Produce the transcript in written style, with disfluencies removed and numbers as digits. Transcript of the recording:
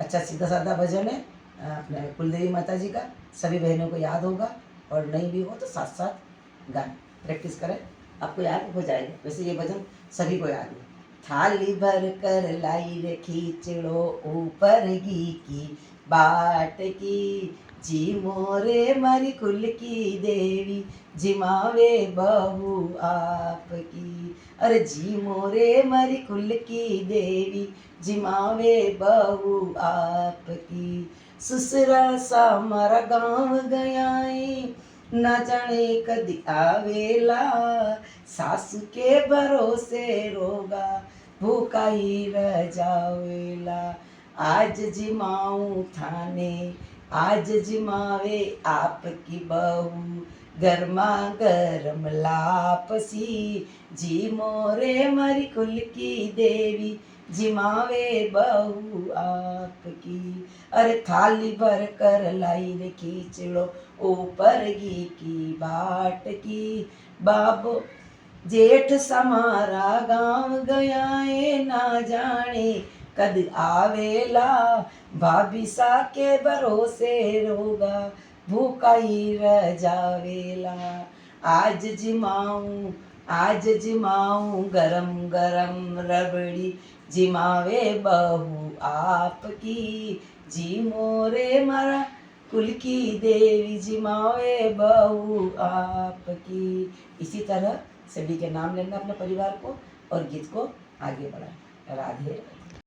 अच्छा सीधा साधा भजन है अपने कुलदेवी माता जी का, सभी बहनों को याद होगा, और नहीं भी हो तो साथ साथ गाएं, प्रैक्टिस करें, आपको याद हो जाएगा। वैसे ये भजन सभी को याद है। थाली भर कर लाई रे खींचड़ो ऊपर घी की बाट की, जी मोरे मारी कुल की देवी जिमावे बहू आपकी। अरे जी मोरे मारी कुल की देवी जिमावे बहू आपकी। ससुरा सा मारा गांव गयाई ना जाने कदी आवेला, सासू के भरोसे रोगा भूखा ही रह जावेला। आज जिमाऊं थाने आज जिमावे आपकी बहू, गरमा गरम लापसी, जी मोरे मारी कुल की देवी जिमावे बहू आपकी। अरे थाली भर कर लाई रे खींचड़ो ऊपर घी की बाट की, बाबो जेठ समारा गांव गयाए ना जाने कद आवेला, भाभी सा के भरोसे रोगा भूखा ही रह जावेला। आज जिमाऊं गरम गरम रबड़ी, जिमावे बहू आपकी, जी मोरे मारा कुल की देवी जिमावे बहू आपकी। इसी तरह सभी के नाम लेना अपने परिवार को और गीत को आगे बढ़ाएं। राधे राधे।